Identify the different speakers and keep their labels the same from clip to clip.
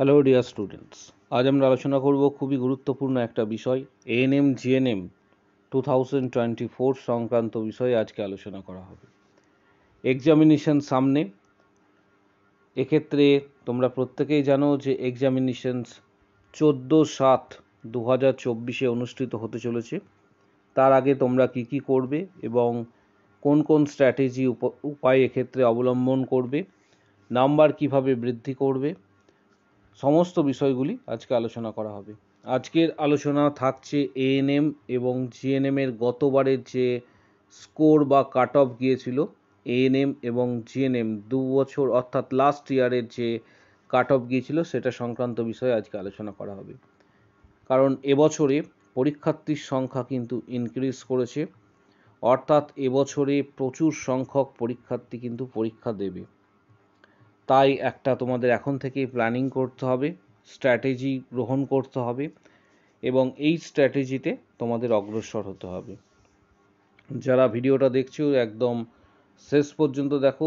Speaker 1: Hello dear students, আজ আমরা আলোচনা করব খুবই গুরুত্বপূর্ণ একটা বিষয় এএনএম জিএনএম 2024 সংক্রান্ত বিষয়ে আজকে আলোচনা করা হবে। এক্সামিনেশন সামনে, এক্ষেত্রে তোমরা প্রত্যেকেই জানো যে এক্সামিনেশনস 14/7/2024 অনুষ্ঠিত হতে চলেছে। তার আগে তোমরা কি করবে এবং কোন কোন স্ট্র্যাটেজি উপায় এক্ষেত্রে অবলম্বন করবে, নাম্বার কিভাবে বৃদ্ধি করবে, সমস্ত বিষয়গুলি আজকে আলোচনা করা হবে। আজকের আলোচনা থাকছে এএনএম এবং জিএনএম এর গতবারের যে স্কোর বা কাট অফ গিয়েছিল, এএনএম এবং জিএনএম 2 বছর অর্থাৎ লাস্ট ইয়ারের যে কাট অফ গিয়েছিল সেটা সংক্রান্ত বিষয়ে আজকে আলোচনা করা হবে। কারণ এবছরে পরীক্ষার্থীর সংখ্যা কিন্তু ইনক্রিজ করেছে, অর্থাৎ এবছরে প্রচুর সংখ্যক পরীক্ষার্থী কিন্তু পরীক্ষা দেবে। তাই একটা তোমাদের এখন থেকেই প্ল্যানিং করতে হবে, স্ট্র্যাটেজি গ্রহণ করতে হবে এবং এই স্ট্র্যাটেজিতে তোমাদের অগ্রসর হতে হবে। যারা ভিডিওটা দেখছো একদম শেষ পর্যন্ত দেখো।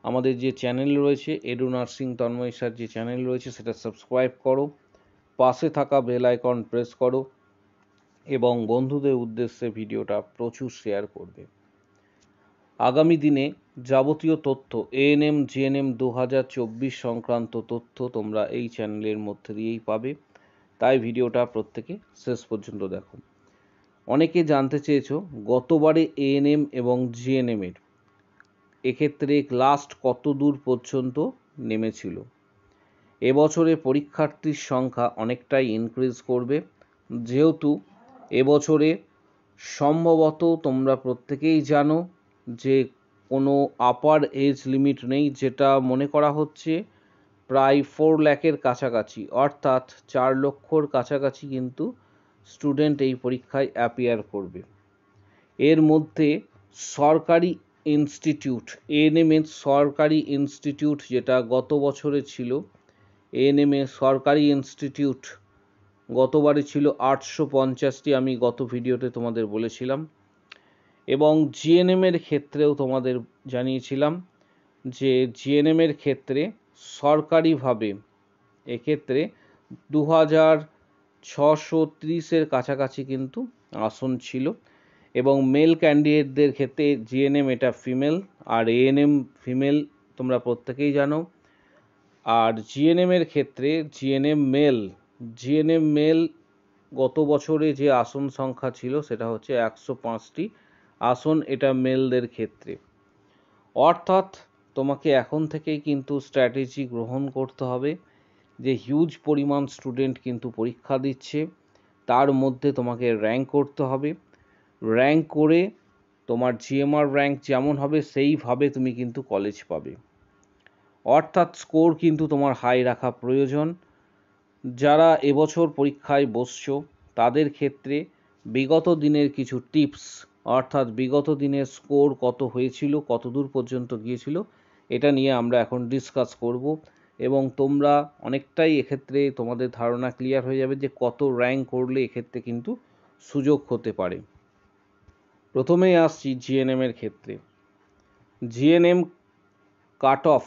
Speaker 1: আমাদের যে চ্যানেল রয়েছে এডু নার্সিং তন্ময় স্যার যে চ্যানেল রয়েছে সেটা সাবস্ক্রাইব করো, পাশে থাকা বেল আইকন প্রেস করো এবং বন্ধুদের উদ্দেশ্যে ভিডিওটা প্রচুর শেয়ার করবে। আগামী দিনে যাবতীয় তথ্য এএনএম জিএনএম 2024 সংক্রান্ত তথ্য তোমরা এই চ্যানেলের মধ্যে দিয়েই পাবে, তাই ভিডিওটা প্রত্যেকে শেষ পর্যন্ত দেখো। অনেকে জানতে চেয়েছো গতবারে এএনএম এবং জিএনএম এর এক্ষেত্রে লাস্ট কত দূর পর্যন্ত নেমেছিল। এবছরে পরীক্ষার্থীর সংখ্যা অনেকটাই ইনক্রিজ করবে, যেহেতু এবছরে সম্ভবত তোমরা প্রত্যেকেই জানো যে কোনো আপার এজ লিমিট নেই, যেটা মনে করা হচ্ছে প্রায় 4 লাখের কাছাকাছি, অর্থাৎ 4 লক্ষর কাছাকাছি কিন্তু স্টুডেন্ট এই পরীক্ষায় অ্যাপিয়ার করবে। এর মধ্যে সরকারি ইনস্টিটিউট এএনএম এর সরকারি ইনস্টিটিউট যেটা গত বছরে ছিল, এএনএম এর সরকারি ইনস্টিটিউট গতবারে ছিল 850টি, আমি গত ভিডিওতে তোমাদের বলেছিলাম। এবং জিএনএম এর ক্ষেত্রেও তোমাদের জানিয়েছিলাম যে জিএনএম এর ক্ষেত্রে সরকারিভাবে এক্ষেত্রে 2630-এর কাছাকাছি কিন্তু আসন ছিল। এবং মেল ক্যান্ডিডেটদের ক্ষেত্রে জিএনএম এটা ফিমেল আর এএনএম ফিমেল, তোমরা প্রত্যেকেই জানো। আর জিএনএম এর ক্ষেত্রে জিএনএম মেল গত বছরে যে আসন সংখ্যা ছিল সেটা হচ্ছে 105টি আসন, এটা মেলদের ক্ষেত্রে। অর্থাৎ তোমাকে এখন থেকেই কিন্তু স্ট্র্যাটেজি গ্রহণ করতে হবে যে হিউজ পরিমাণ স্টুডেন্ট কিন্তু পরীক্ষা দিচ্ছে, তার মধ্যে তোমাকে র্যাঙ্ক করতে হবে। র্যাঙ্ক করে তোমার জিএমআর র্যাঙ্ক যেমন হবে সেইভাবে তুমি কিন্তু কলেজ পাবে, অর্থাৎ স্কোর কিন্তু তোমার হাই রাখা প্রয়োজন। যারা এবছর পরীক্ষায় বসছো তাদের ক্ষেত্রে বিগত দিনের কিছু টিপস, অর্থাৎ বিগত দিনের স্কোর কত হয়েছিল, কত দূর পর্যন্ত গিয়েছিল, এটা নিয়ে আমরা এখন ডিসকাস করব এবং তোমরা অনেকটাই এক্ষেত্রে তোমাদের ধারণা ক্লিয়ার হয়ে যাবে যে কত র্যাঙ্ক করলে এক্ষেত্রে কিন্তু সুযোগ হতে পারে। প্রথমেই আসছি জিএনএম এর ক্ষেত্রে। জিএনএম কাট অফ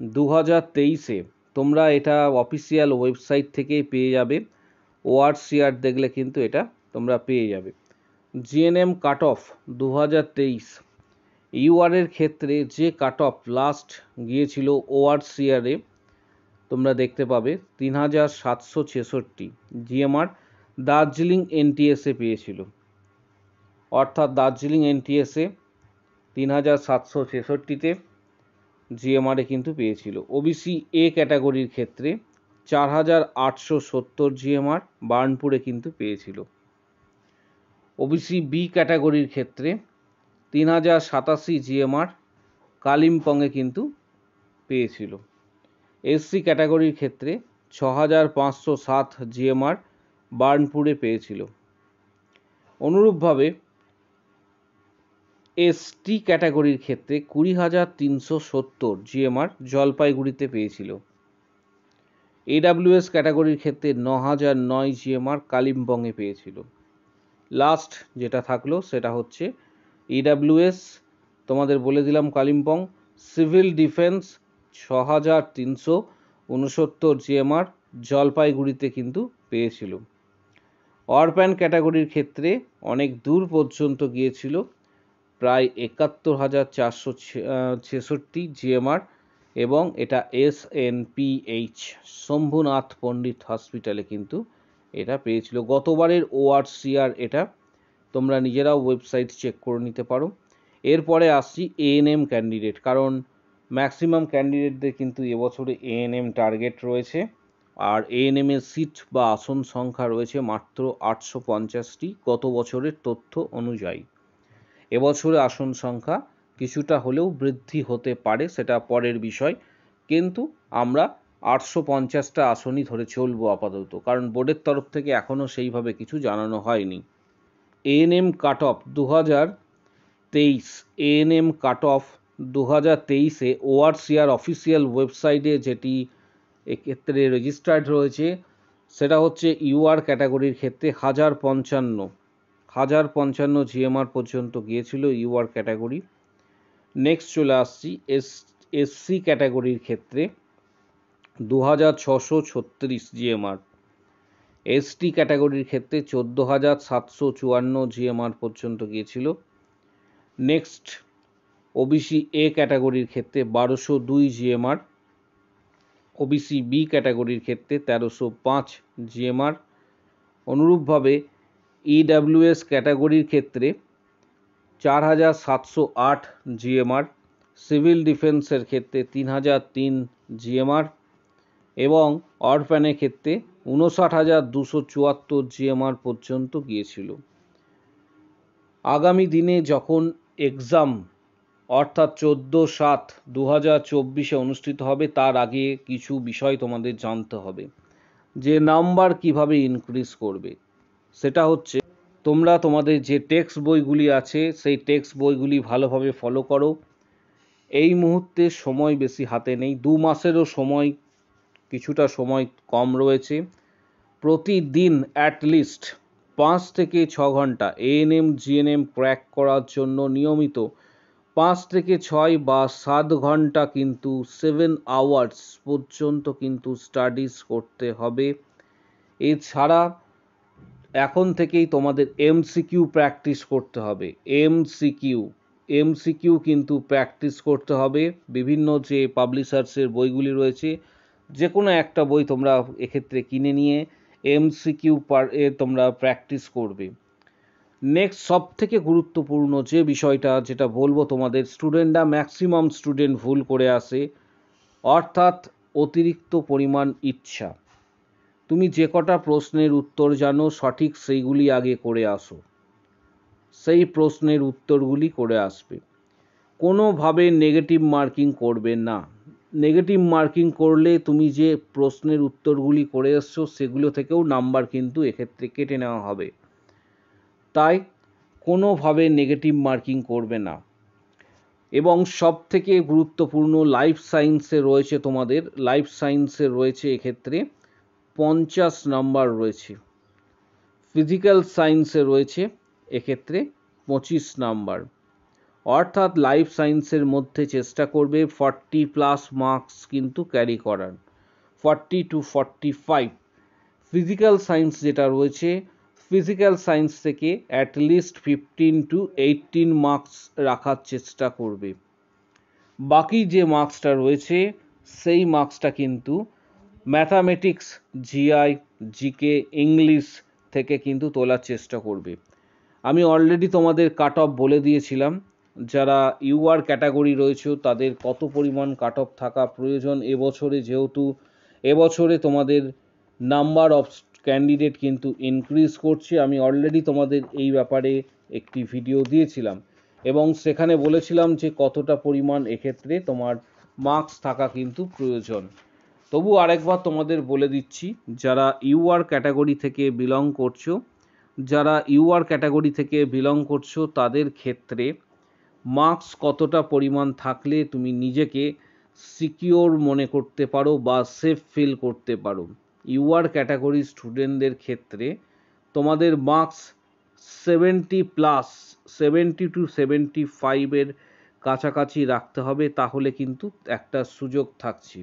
Speaker 1: 2023-এ তোমরা এটা অফিসিয়াল ওয়েবসাইট থেকেই পেয়ে যাবে, ওআরসিআর দেখলে কিন্তু এটা তোমরা পেয়ে যাবে। জিএনএম কাট অফ 2023 ইউআরের ক্ষেত্রে যে কাট অফ লাস্ট গিয়েছিল ওআরসিআরে তোমরা দেখতে পাবে 3766 জিএমআর দার্জিলিং এনটিএসে পেয়েছিল, অর্থাৎ দার্জিলিং এনটিএসে 3766তে জিএমআরে কিন্তু পেয়েছিল। ওবিসি এ ক্যাটাগরির ক্ষেত্রে 4870 জিএমআর বার্নপুরে কিন্তু পেয়েছিল। ওবিসি বি ক্যাটাগরির ক্ষেত্রে 3087 জিএমআর কালিম্পংয়ে কিন্তু পেয়েছিল। এসসি ক্যাটাগরির ক্ষেত্রে 6507 জিএমআর বার্নপুরে পেয়েছিল। অনুরূপভাবে এসটি ক্যাটাগরির ক্ষেত্রে 20370 জিএমআর জলপাইগুড়িতে পেয়েছিল। এডাব্লিউএস ক্যাটাগরির ক্ষেত্রে 9009 জিএমআর কালিম্পংয়ে পেয়েছিল। লাস্ট যেটা থাকলো সেটা হচ্ছে ইডাব্লিউএস, তোমাদের বলে দিলাম কালিম্পং। সিভিল ডিফেন্স 6369 জিএমআর জলপাইগুড়িতে কিন্তু পেয়েছিল। অরফ্যান ক্যাটাগরির ক্ষেত্রে অনেক দূর পর্যন্ত গিয়েছিল, প্রায় ৭১,৪৬৬ জিএমআর, এবং এটা SNPH শম্ভুনাথ পণ্ডিত হসপিটালে কিন্তু এটা পেয়েছিল। গতবারের ORCR এটা তোমরা নিজেরাও ওয়েবসাইট চেক করে নিতে পারো। এরপরে আসছি ANM ক্যান্ডিডেট, কারণ ম্যাক্সিমাম ক্যান্ডিডেটদের কিন্তু এবছরে ANM টার্গেট রয়েছে, আর ANM এর সিট বা আসন সংখ্যা রয়েছে মাত্র 850টি গত বছরের তথ্য অনুযায়ী। এবছরে আসন সংখ্যা কিছুটা হলেও বৃদ্ধি হতে পারে, সেটা পরের বিষয়, কিন্তু আমরা 850টা আসনই ধরে চলবো আপাতত, কারণ বোর্ডের তরফ থেকে এখনও সেইভাবে কিছু জানানো হয়নি। ANM cut off 2023, ANM cut off 2023-এ ORCR অফিসিয়াল ওয়েবসাইটে যেটি এক্ষেত্রে রেজিস্টার্ড রয়েছে সেটা হচ্ছে UR ক্যাটাগরির ক্ষেত্রে 1055 জিএমআর পর্যন্ত গিয়েছিল UR ক্যাটাগরি। নেক্সট চলে আসছি SC ক্যাটাগরির ক্ষেত্রে 2636 জিএমআর, ST ক্যাটাগরির ক্ষেত্রে 14,754 জিএমআর পর্যন্ত গিয়েছিল। নেক্সট OBC A ক্যাটাগরির ক্ষেত্রে 1202 জিএমআর, OBC B ক্যাটাগরির ক্ষেত্রে 1305 জিএমআর। অনুরূপভাবে EWS ক্যাটাগরির ক্ষেত্রে 4708 জিএমআর, সিভিল ডিফেন্সের ক্ষেত্রে 3003 জিএমআর, এবং অরফ্যানের ক্ষেত্রে 59,274 জিএমআর পর্যন্ত গিয়েছিল। আগামী দিনে যখন এক্সাম অর্থাৎ 14/7/2024 অনুষ্ঠিত হবে, তার আগে কিছু বিষয় তোমাদের জানতে হবে। যে নাম্বার কিভাবে ইনক্রিজ করবে সেটা হচ্ছে, তোমরা তোমাদের যে টেক্সট বইগুলি আছে সেই টেক্সট বইগুলি ভালোভাবে ফলো করো। এই মুহূর্তে সময় বেশি হাতে নেই, 2 মাসেরও সময়, কিছুটা সময় কম রয়েছে। প্রতিদিন অ্যাটলিস্ট 5 থেকে 6 ঘন্টা ANM GNM ক্র্যাক করার জন্য নিয়মিত 5 থেকে 6 বা 7 ঘন্টা কিন্তু 7 আওয়ার্স পর্যন্ত কিন্তু স্টাডিজ করতে হবে। এছাড়া এখন থেকেই তোমাদের MCQ প্র্যাকটিস করতে হবে। MCQ কিন্তু প্র্যাকটিস করতে হবে। বিভিন্ন যে পাবলিশার্সের বইগুলি রয়েছে, যে কোনো একটা বই তোমরা এক্ষেত্রে কিনে নিয়ে MCQ তোমরা প্র্যাকটিস করবে। নেক্সট সব থেকে গুরুত্বপূর্ণ যে বিষয়টা যেটা বলবো তোমাদের, স্টুডেন্টরা ম্যাক্সিমাম স্টুডেন্ট ভুল করে আসে, অর্থাৎ অতিরিক্ত পরিমাণ ইচ্ছা। তুমি যে কটা প্রশ্নের উত্তর জানো সঠিক সেইগুলি আগে করে আসো, সেই প্রশ্নের উত্তরগুলি করে আসবে। কোনোভাবে নেগেটিভ মার্কিং করবে না। নেগেটিভ মার্কিং করলে তুমি যে প্রশ্নের উত্তরগুলি করে এসছো সেগুলো থেকেও নাম্বার কিন্তু এক্ষেত্রে কেটে নেওয়া হবে। তাই কোনোভাবে নেগেটিভ মার্কিং করবে না। এবং সব থেকে গুরুত্বপূর্ণ লাইফ সায়েন্সে রয়েছে, তোমাদের লাইফ সায়েন্সে রয়েছে এক্ষেত্রে 50 নাম্বার রয়েছে, ফিজিক্যাল সায়েন্সে রয়েছে এক্ষেত্রে 25 নাম্বার। অর্থাৎ লাইফ সায়েন্সের মধ্যে চেষ্টা করবে 40+ মার্কস কিন্তু ক্যারি করার, 40 to 45। ফিজিক্যাল সায়েন্স যেটা রয়েছে, ফিজিক্যাল সায়েন্স থেকে অ্যাটলিস্ট 15 to 18 মার্কস রাখার চেষ্টা করবে। বাকি যে মার্কসটা রয়েছে সেই মার্কসটা কিন্তু ম্যাথামেটিক্স, GI, GK, ইংলিশ থেকে কিন্তু তোলার চেষ্টা করবে। আমি অলরেডি তোমাদের কাট অফ বলে দিয়েছিলাম, যারা UR ক্যাটাগরি রয়েছে তাদের কত পরিমাণ কাট অফ থাকা প্রয়োজন এবছরে, যেহেতু এবছরে তোমাদের নাম্বার অফ ক্যান্ডিডেট কিন্তু ইনক্রিজ করছে। আমি অলরেডি তোমাদের এই ব্যাপারে একটি ভিডিও দিয়েছিলাম এবং সেখানে বলেছিলাম যে কতটা পরিমাণ এক্ষেত্রে তোমার মার্কস থাকা কিন্তু প্রয়োজন। তবু আরেকবার তোমাদের বলে দিচ্ছি, যারা UR ক্যাটাগরি থেকে বিলং করছো, তাদের ক্ষেত্রে মার্কস কতটা পরিমাণ থাকলে তুমি নিজেকে সিকিওর মনে করতে পারো বা সেফ ফিল করতে পারো। UR ক্যাটাগরি স্টুডেন্টদের ক্ষেত্রে তোমাদের মার্কস 70 to 75 কাছাকাছি রাখতে হবে, তাহলে কিন্তু একটা সুযোগ থাকছে,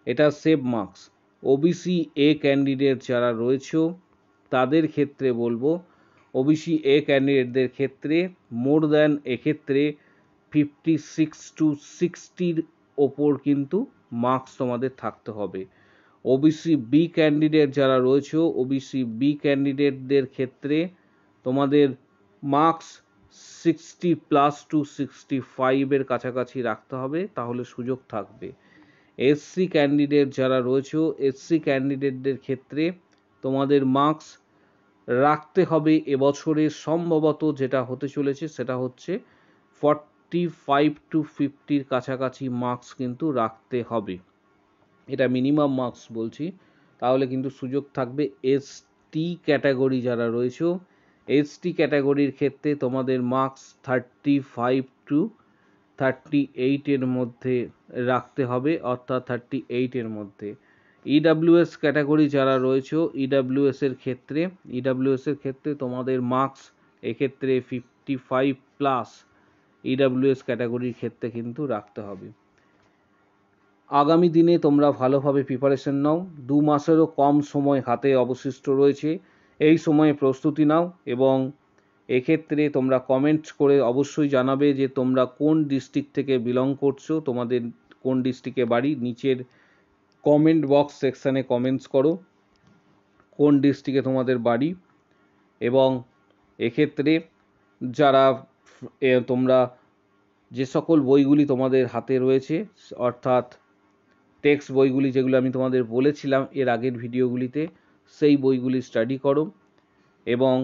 Speaker 1: এটা save marks. OBC A candidate যারা রয়েছে তাদের ক্ষেত্রে বলবো, ওবিসি এ ক্যান্ডিডেটদের ক্ষেত্রে মোর দ্যান এক্ষেত্রে 56 to 60-র ওপর কিন্তু মার্কস তোমাদের থাকতে হবে। ওবিসি বি ক্যান্ডিডেট যারা রয়েছে, ওবিসি বি ক্যান্ডিডেটদের ক্ষেত্রে তোমাদের মার্কস 60+ to 65-এর কাছাকাছি রাখতে হবে, তাহলে সুযোগ থাকবে। এসসি ক্যান্ডিডেট যারা রয়েছে, এসসি ক্যান্ডিডেটদের ক্ষেত্রে তোমাদের মার্কস রাখতে হবে এবছরে সম্ভবত যেটা হতে চলেছে সেটা হচ্ছে 45 to 50-র কাছাকাছি মার্কস কিন্তু রাখতে হবে। এটা মিনিমাম মার্কস বলছি, তাহলে কিন্তু সুযোগ থাকবে। এসটি ক্যাটাগরি যারা রয়েছে, এসটি ক্যাটাগরির ক্ষেত্রে তোমাদের মার্কস 35 to 38-এর মধ্যে রাখতে হবে, অর্থাৎ 38-এর মধ্যে। ইডাব্লিউএস ক্যাটাগরি যারা রয়েছে, ইডাব্লিউএসের ক্ষেত্রে তোমাদের মার্কস এক্ষেত্রে 55+ ইডাব্লিউএস ক্যাটাগরির ক্ষেত্রে কিন্তু রাখতে হবে। আগামী দিনে তোমরা ভালোভাবে প্রিপারেশন নাও, 2 মাসেরও কম সময় হাতে অবশিষ্ট রয়েছে, এই সময়ে প্রস্তুতি নাও এবং এক্ষেত্রে তোমরা কমেন্ট করে অবশ্যই জানাবে যে তোমরা কোন ডিস্ট্রিক্ট থেকে বিলং করছো, তোমাদের কোন ডিস্ট্রিক্টে বাড়ি। নিচের কমেন্ট বক্স সেকশানে কমেন্টস করো কোন ডিস্ট্রিক্টে তোমাদের বাড়ি। এবং এক্ষেত্রে যারা তোমরা যে সকল বইগুলি তোমাদের হাতে রয়েছে, অর্থাৎ টেক্সট বইগুলি যেগুলো আমি তোমাদের বলেছিলাম এর আগের ভিডিওগুলিতে, সেই বইগুলি স্টাডি করো এবং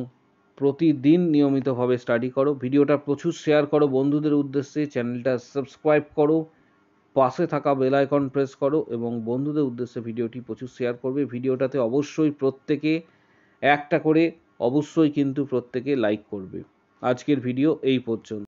Speaker 1: প্রতিদিন নিয়মিতভাবে স্টাডি করো। ভিডিওটা প্রচুর শেয়ার করো বন্ধুদের উদ্দেশ্যে, চ্যানেলটা সাবস্ক্রাইব করো, পাশে থাকা বেল আইকন প্রেস করো এবং বন্ধুদের উদ্দেশ্যে ভিডিওটি প্রচুর শেয়ার করবে। ভিডিওটাতে অবশ্যই প্রত্যেকে একটা করে অবশ্যই কিন্তু প্রত্যেকে লাইক করবে। আজকের ভিডিও এই পর্যন্ত।